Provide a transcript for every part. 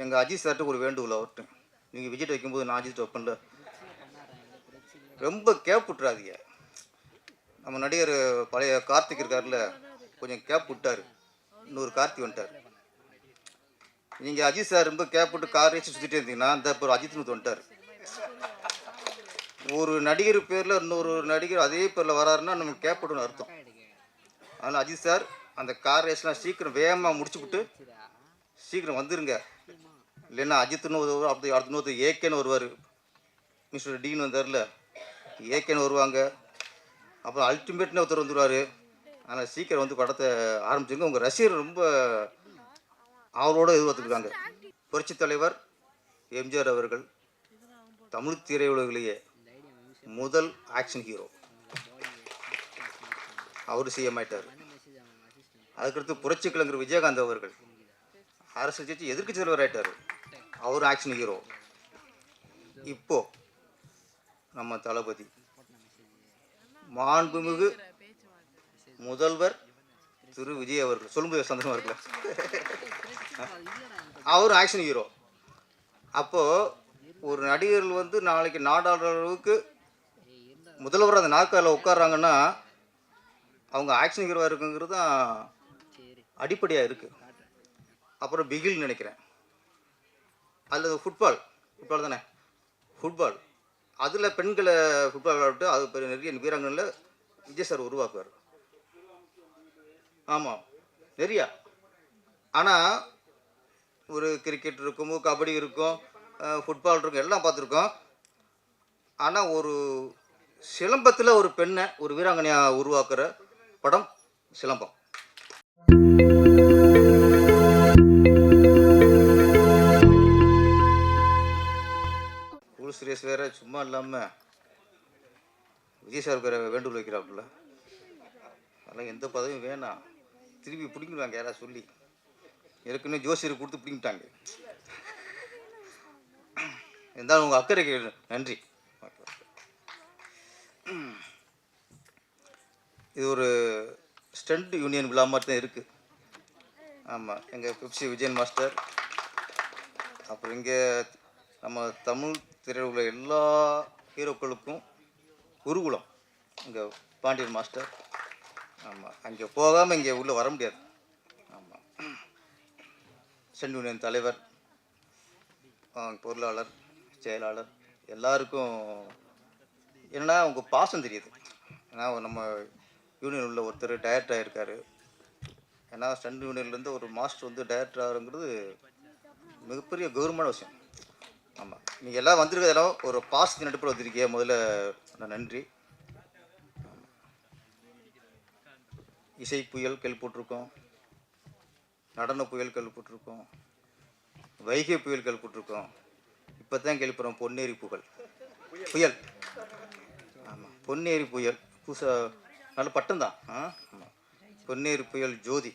எங்கள் அஜித் சார்ட்டு ஒரு வேண்டுகோள் அவர்கிட்ட, நீங்கள் விஜிட் வைக்கும்போது நான் அஜித் வைப்பேன்ல, ரொம்ப கேப் விட்டுறாதீங்க. நம்ம நடிகர் பழைய கார்த்திக் இருக்கார்ல, கொஞ்சம் கேப் விட்டார், இன்னொரு கார்த்திக் வந்துட்டார். நீங்கள் அஜித் சார் ரொம்ப கேப் விட்டு கார் ரேச்சு சுற்றிட்டே இருந்தீங்கன்னா இந்த இப்போ அஜித்னு வந்துட்டார். ஒரு நடிகர் பேரில் இன்னொரு நடிகர் அதே பேரில் வராருன்னா நம்ம கேப் விடணும்னு அர்த்தம். அதனால் அஜித் சார் அந்த கார் ரேஸ்லாம் சீக்கிரம் வேகமாக முடிச்சுவிட்டு சீக்கிரம் வந்துருங்க. இல்லைன்னா அஜித்னு ஒரு அப்படி அடுத்த இன்னொருத்தர் ஏகேன்னு வருவார், மிஸ்டர் டீன்னு வந்தார்ல, ஏகேன்னு வருவாங்க, அப்புறம் அல்டிமேட்னு ஒருத்தர் வந்துடுவார். அதனால் சீக்கிரம் வந்து படத்தை ஆரம்பிச்சுங்க. உங்கள் ரசிகர் ரொம்ப அவரோட எதிர்பார்த்துருக்காங்க. புரட்சித் தலைவர் எம்ஜிஆர் அவர்கள் தமிழ் திரையுலகிலேயே முதல் ஆக்ஷன் ஹீரோ, அவர் சிஎம் ஆயிட்டார். அதுக்கடுத்து புரட்சி கலைஞர் விஜயகாந்த் அவர்கள் அரசு ஜெயிச்சு எதிர்க்கட்சி தலைவர் ஆயிட்டார், அவர் ஆக்ஷன் ஹீரோ. இப்போ நம்ம தளபதி மாண்புமிகு முதல்வர் திரு விஜய் அவர்கள், சொல்லும்போது சந்தோஷமா இருக்குல்ல, அவர் ஆக்ஷன் ஹீரோ. அப்போது ஒரு நடிகர்கள் வந்து நாளைக்கு நாடாளுற அளவுக்கு முதல்வர் அந்த நாற்காலில் உட்கார்றாங்கன்னா அவங்க ஆக்ஷன் ஹீரோவாக இருக்குங்கிறது தான் அடிப்படையாக இருக்குது. அப்புறம் பிகில் நினைக்கிறேன், அதில் ஃபுட்பால் தானே, ஃபுட்பால் அதில் பெண்களை ஃபுட்பால் விளையாட்டு அது பெரிய நிறைய வீராங்கனில் விஜய் சார் உருவாக்குவார். ஆமாம், நிறையா. ஆனால் ஒரு கிரிக்கெட் இருக்கும், கபடி இருக்கும், ஃபுட்பால் இருக்கும், எல்லாம் பார்த்துருக்கோம். ஆனால் ஒரு சிலம்பத்தில் ஒரு பெண்ணை ஒரு வீராங்கனையாக உருவாக்குற படம் சிலம்பம். ரூல் சீரியஸ் வேறு சும்மா இல்லாமல் விஜய் சார் வேறு வேண்டுகோள் வைக்கிறாப்புல. அதெல்லாம் எந்த பதவியும் வேணாம், திருப்பி பிடிங்கிடுவாங்க யாராவது சொல்லி. ஏற்கனவே ஜோசியர் கொடுத்து பிடிங்கிட்டாங்க. இருந்தாலும் உங்கள் அக்கறைக்கு நன்றி. இது ஒரு ஸ்டண்ட் யூனியன் விழா மாதிரி தான் இருக்குது. ஆமாம், எங்கள் பெப்சி விஜயன் மாஸ்டர், அப்புறம் இங்கே நம்ம தமிழ் திரையுள்ள எல்லா ஹீரோக்களுக்கும் குருகுலம் இங்கே பாண்டியன் மாஸ்டர். ஆமாம், அங்கே போகாமல் இங்கே உள்ளே வர முடியாது. ஆமாம், ஸ்டண்ட் யூனியன் தலைவர், பொருளாளர், செயலாளர், எல்லாருக்கும் என்னென்னா உங்கள் பாசம் தெரியுது. ஏன்னா நம்ம யூனியன் உள்ள ஒருத்தர் டைரக்டர் ஆகிருக்காரு. ஏன்னா ஸ்டண்ட் யூனியன்லேருந்து ஒரு மாஸ்டர் வந்து டைரக்டர் ஆகுங்கிறது மிகப்பெரிய கௌரவமான விஷயம். ஆமாம், நீங்கள் எல்லாம் வந்திருக்கிறதெல்லாம் ஒரு பாசத்தின் அடிப்படையில் வந்திருக்கீங்க, முதல்ல நன்றி. இசை புயல் கேள்விப்பட்டிருக்கோம், நடன புயல் கேள்விப்பட்டிருக்கோம், வைகை புயல் கேள்விப்பட்டிருக்கோம், இப்போ தான் கேள்விப்படுறோம் பொன்னேரி புயல். ஆமாம், பொன்னேரி புயல் புதுசாக நல்ல பட்டம் தான். ஆமாம், பொன்னேரி புயல் ஜோதி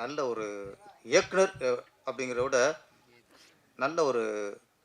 நல்ல ஒரு இயக்குனர் அப்படிங்கிறத விட நல்ல ஒரு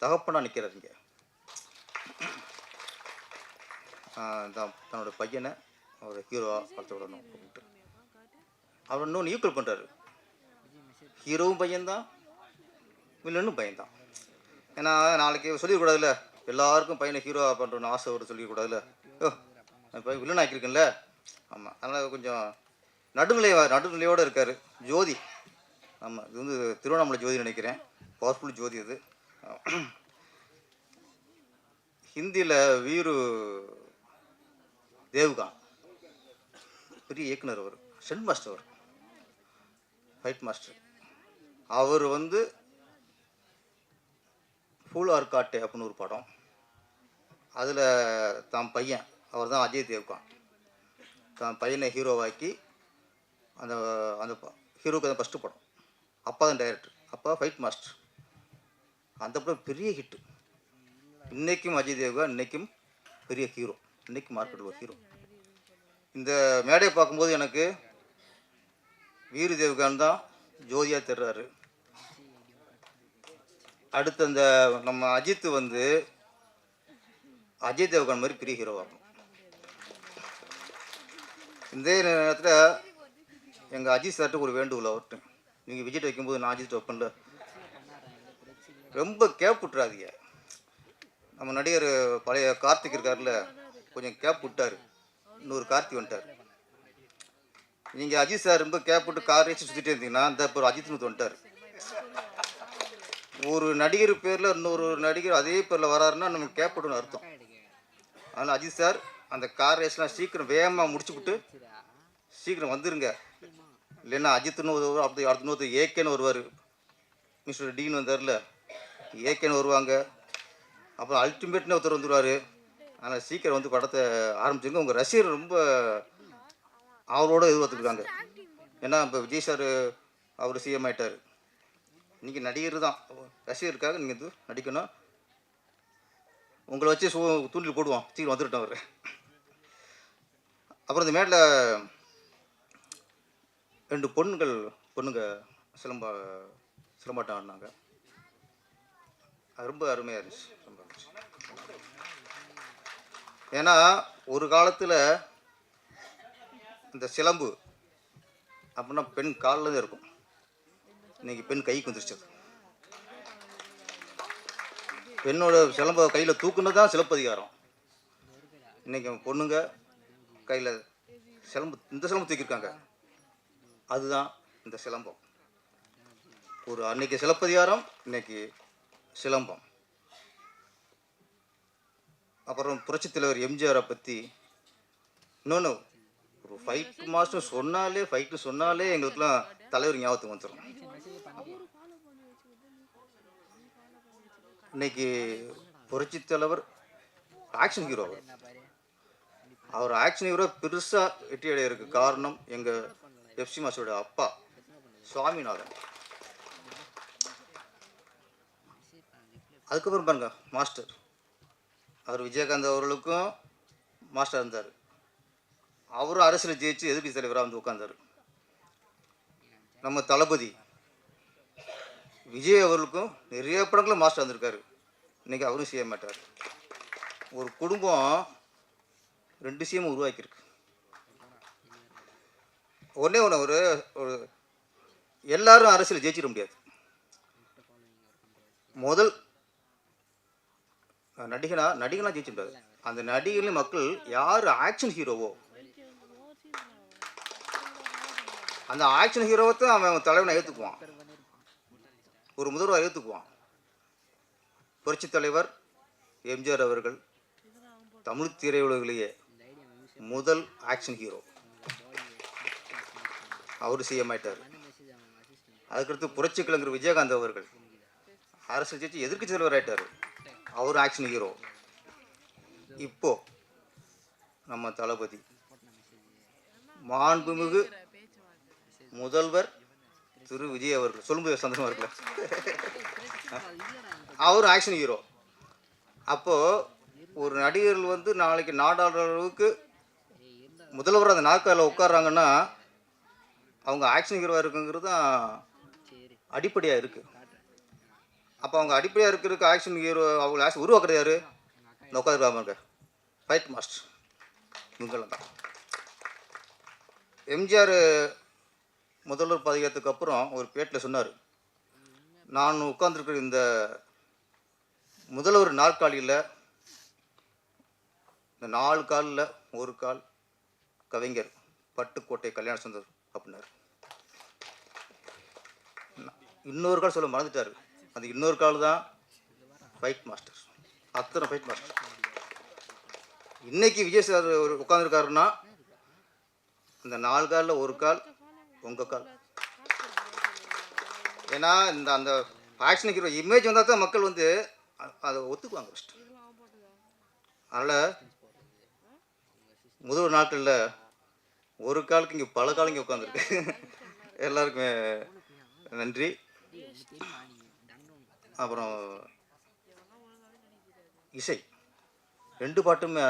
தகப்பனாக நிற்கிறார் இங்கே. தன்னோட பையனை ஒரு ஹீரோவாக பார்த்து விடணும் அப்படின்ட்டு அவர் இன்னொன்று ஈக்குவல் பண்ணுறாரு. ஹீரோவும் பையன்தான், வில்லனும் பையன்தான். ஏன்னா நாளைக்கு சொல்லிடக்கூடாதுல்ல, எல்லாருக்கும் பையனை ஹீரோவாக பண்ணுறோன்னு ஆசை ஒரு சொல்லிடக்கூடாதுல்ல, இப்போ வில்லன் ஆக்கியிருக்கேன்ல. ஆமாம், அதனால் கொஞ்சம் நடுநிலையோடு இருக்கார் ஜோதி. ஆமாம், இது வந்து திருவண்ணாமலை ஜோதி நினைக்கிறேன், பவர்ஃபுல் ஜோதி அது. ஹிந்தியில் வீரு தேவ்கான் பெரிய இயக்குனர், அவர் ஸ்டண்ட் மாஸ்டர், அவர் ஃபைட் மாஸ்டர். அவர் வந்து ஃபூல் ஆர் காட்டே அப்படின்னு ஒரு படம், அதில் தான் பையன், அவர் தான் அஜய் தேவ்கான், தான் பையனை ஹீரோவாக்கி அந்த அந்த ஹீரோவுக்கு தான் ஃபஸ்ட்டு படம். அப்பா தான் டைரக்டர், அப்பா ஃபைட் மாஸ்டர். அந்த படம் பெரிய ஹிட்டு. இன்றைக்கும் அஜய் தேவ்கான் இன்றைக்கும் பெரிய ஹீரோ, இன்றைக்கும் மார்க்கெட்டில் ஒரு ஹீரோ. இந்த மேடையை பார்க்கும்போது எனக்கு வீரு தேவ்கான் தான் ஜோதியாக தெரிறாரு. அடுத்து அந்த நம்ம அஜித் வந்து அஜய் தேவ்கான் மாதிரி பெரிய ஹீரோவாகும். இந்த நேரத்தில் எங்கள் அஜித் சார்ட்டு ஒரு வேண்டுகோள் அவர்கிட்ட, நீங்கள் விஜய் வைக்கும்போது நான் அஜித் வைப்பேன்ல, ரொம்ப கேப் விட்டுறாதீங்க. நம்ம நடிகர் பழைய கார்த்திக் இருக்கார்ல, கொஞ்சம் கேப் விட்டார், இன்னொரு கார்த்திக் வந்துட்டார். நீங்கள் அஜித் சார் ரொம்ப கேப் விட்டு கார் ரேச்சு சுற்றிட்டே இருந்தீங்கன்னா இந்த இப்போ அஜித்னு வந்துட்டார். ஒரு நடிகர் பேரில் இன்னொரு நடிகர் அதே பேரில் வராருன்னா நம்ம கேப் விட்டுன்னு அர்த்தம். அதனால் அஜித் சார் அந்த கார் ரேஸ்லாம் சீக்கிரம் வேகமாக முடிச்சுவிட்டு சீக்கிரம் வந்துருங்க. இல்லைன்னா அஜித்னு அப்படி அடுத்த இன்னொருத்தர் ஏகேன்னு வருவார், மிஸ்டர் டீன் வந்தார்ல, ஏகேன்னு வருவாங்க, அப்புறம் அல்டிமேட்னு ஒருத்தர் வந்துடுவார். அதனால் சீக்கிரம் வந்து படத்தை ஆரம்பிச்சுங்க. உங்கள் ரசிகர் ரொம்ப அவரோட எதிர்பார்த்துருக்காங்க. ஏன்னா இப்போ விஜய் சார் அவர் சிஎம் ஆகிட்டார். இன்றைக்கி நடிகர் தான், ரசிகருக்காக நீங்கள் வந்து நடிக்கணும். உங்களை வச்சு தூண்டில் போடுவோம், சீக்கிரம் வந்துவிட்டோம் அவர். அப்புறம் இந்த மேட்டில் 2 பொண்ணுங்க சிலம்பாட்டம் ஆடினாங்க. அது ரொம்ப அருமையாக இருந்துச்சு, ரொம்ப இருந்துச்சு. ஏன்னா ஒரு காலத்தில் இந்த சிலம்பு அப்படின்னா பெண் காலில் தான் இருக்கும், இன்னைக்கு பெண் கைக்கு வந்துருச்சு. பெண்ணோட சிலம்பை கையில் தூக்குனது தான் சிலப்பதிகாரம். இன்றைக்கி பொண்ணுங்க கையில் இந்த சிலம்பு தூக்கியிருக்காங்க, அதுதான் இந்த சிலம்பம். ஒரு அன்னைக்கு சிலப்பதிகாரம், இன்னைக்கு சிலம்பம். அப்புறம் புரட்சித் தலைவர் எம்ஜிஆரை பற்றி இன்னொன்று, ஒரு ஃபைட்டு சொன்னாலே எங்களுக்குலாம் தலைவர் ஞாபகத்துக்கு வந்துடும். இன்னைக்கு புரட்சித் தலைவர் ஆக்ஷன் ஹீரோ. அவர் ஆக்ஷன் ஹீரோ பெருசாக வெற்றி அடையிறதுக்கு காரணம் எங்கள் எஃப்சி மாஸ்டரோட அப்பா சுவாமிநாதன். அதுக்கப்புறம் பாருங்க மாஸ்டர், அவர் விஜயகாந்த் அவர்களுக்கும் மாஸ்டர் இருந்தார். அவரும் அரசியல் ஜெயிச்சு எதிர்க்கட்சி தலைவராக வந்து உட்கார்ந்தார். நம்ம தளபதி விஜய் அவர்களுக்கும் நிறைய படங்களும் மாஸ்டர் வந்திருக்காரு. இன்றைக்கி அவரும் செய்ய மாட்டார். ஒரு குடும்பம் 2 சிஎம் உருவாக்கியிருக்கு. ஒன்றே ஒரு எல்லாரும் அரசியல் ஜெயிச்சிட முடியாது. முதல் நடிகனா ஜெயிச்சிட முடியாது. அந்த நடிகர்களின் மக்கள் யார் ஆக்ஷன் ஹீரோவோ, அந்த ஆக்ஷன் ஹீரோவை தான் அவன் தலைவனை ஏற்றுக்குவான், ஒரு முதல்வரை ஏற்றுக்குவான். புரட்சி தலைவர் எம்ஜிஆர் அவர்கள் தமிழ் திரையுலகிலேயே முதல் ஆக்ஷன் ஹீரோ, அவர் சிஎம் ஆயிட்டார். அதுக்கடுத்து புரட்சி கலைஞர் விஜயகாந்த் அவர்கள் அரசியல் ஜெயிச்சு எதிர்க்கட்சி தலைவர் ஆயிட்டார், அவர் ஆக்ஷன் ஹீரோ. இப்போ நம்ம தளபதி மாண்புமிகு முதல்வர் திரு விஜய் அவர்கள், சொல்லும்போது சந்தோஷமா இருக்குல்ல, அவர் ஆக்ஷன் ஹீரோ. அப்போது ஒரு நடிகர்கள் வந்து நாளைக்கு நாடாளுற அளவுக்கு முதல்வர் அந்த நாற்காலில் உட்கார்றாங்கன்னா அவங்க ஆக்ஷன் ஹீரோவாக இருக்குங்கிறது தான் அடிப்படையாக இருக்குது. அப்போ அவங்க அடிப்படையாக இருக்கிறதுக்கு ஆக்ஷன் ஹீரோ அவங்க ஆக்ஷன் உருவாக்குறது யார்? இந்த உட்காந்துருக்காங்க ஃபைட் மாஸ்டர், இவங்கெல்லாம் தான். எம்ஜிஆர் முதல்வர் பதவியேற்றதுக்கு அப்புறம் ஒரு பேட்டில் சொன்னார், நான் உட்கார்ந்துருக்கிற இந்த முதல்வர் நாற்காலியில் இந்த 4 காலில் ஒரு கால் கவிஞர் பட்டுக்கோட்டை கல்யாண சுந்தர் அப்படின்னாரு. இன்னொரு கால் சொல்ல மறந்துட்டார், அந்த இன்னொரு கால் தான் ஃபைட் மாஸ்டர். அத்தனை ஃபைட் மாஸ்டர். இன்னைக்கு விஜய் சார் உட்காந்துருக்காருன்னா இந்த 4 காலில் ஒரு கால் உங்கள் கால். ஏன்னா இந்த அந்த ஆக்ஷன் ஹீரோ இமேஜ் வந்தால் தான் மக்கள் வந்து அதை ஒத்துக்குவாங்க ஃபஸ்ட்டு. அதனால் முதல் நாட்களில் ஒரு காலுக்கு இங்கே பல காலம் இங்கே உட்காந்துருக்கு. எல்லாருக்குமே நன்றி. அப்புறம் இசை 2 பாட்டுமே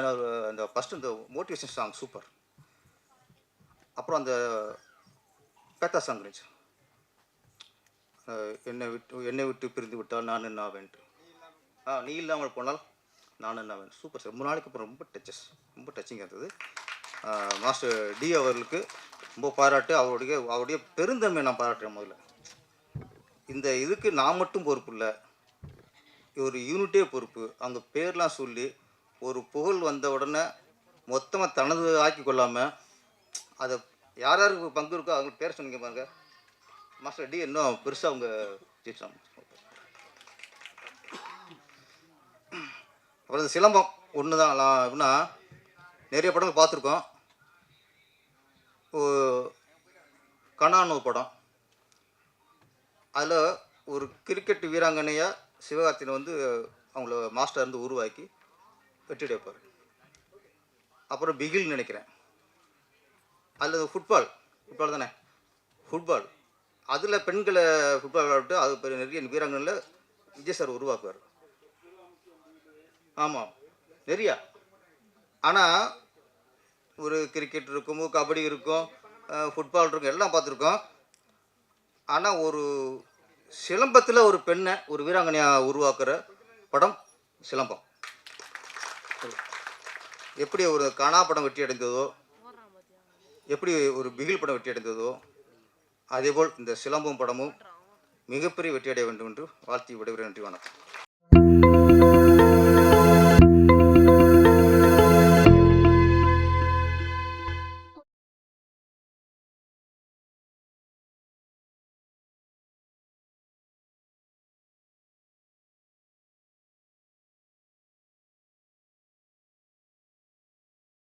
அந்த ஃபஸ்ட்டு இந்த மோட்டிவேஷன் சாங் சூப்பர். அப்புறம் அந்த பேத்தா சாங் இருந்துச்சு, என்னை விட்டு பிரிந்து விட்டால் நான் என்ன ஆவேன்ட்டு, நீ இல்லாமல் போனால் நான் என்ன ஆவேன். Super sir. ரொம்ப நாளைக்கு அப்புறம் ரொம்ப டச்சிங்காக இருந்தது. மாஸ்டர் டி அவர்களுக்கு ரொம்ப பாராட்டு. அவருடைய பெருந்தன்மை நான் பாராட்டுறேன். முதல்ல இந்த இதுக்கு நான் மட்டும் பொறுப்பு இல்லை, ஒரு யூனிட்டே பொறுப்பு. அவங்க பேர்லாம் சொல்லி ஒரு புகழ் வந்த உடனே மொத்தமாக தனது ஆக்கி கொள்ளாமல் அதை யார் யாருக்கு பங்கு இருக்கோ அவங்க பேர் சொன்னீங்க பாருங்க. மாஸ்டர் டி இன்னும் பெருசாக அவங்க ஜெயிச்சாங்க. அப்புறம் இந்த சிலம்பம் ஒன்று தான். எப்படின்னா நிறைய படங்கள் பார்த்துருக்கோம். கனான்னு ஒரு படம், அதில் ஒரு கிரிக்கெட் வீராங்கனையாக சிவகார்த்தினை வந்து அவங்கள மாஸ்டர் இருந்து உருவாக்கி வெற்றி வைப்பார். அப்புறம் பிகில் நினைக்கிறேன், அதில் ஃபுட்பால் தானே, ஃபுட்பால் அதில் பெண்களை ஃபுட்பால் விளையாட்டு அது பெரிய நிறைய வீராங்கனையில் விஜய் சார் உருவாக்குவார். ஆமாம், நிறையா. ஆனால் ஒரு கிரிக்கெட் இருக்கும், கபடி இருக்கும், ஃபுட்பால் இருக்கும், எல்லாம் பார்த்துருக்கோம். ஆனால் ஒரு சிலம்பத்தில் ஒரு பெண்ணை ஒரு வீராங்கனையாக உருவாக்குற படம் சிலம்பம். எப்படி ஒரு கனா படம் வெற்றி அடைந்ததோ, எப்படி ஒரு பிகில் படம் வெற்றி அடைந்ததோ, அதேபோல் இந்த சிலம்பம் படமும் மிகப்பெரிய வெற்றி அடைய வேண்டும் என்று வாழ்த்தி விடைபெறுகிறேன். நன்றி, வணக்கம்.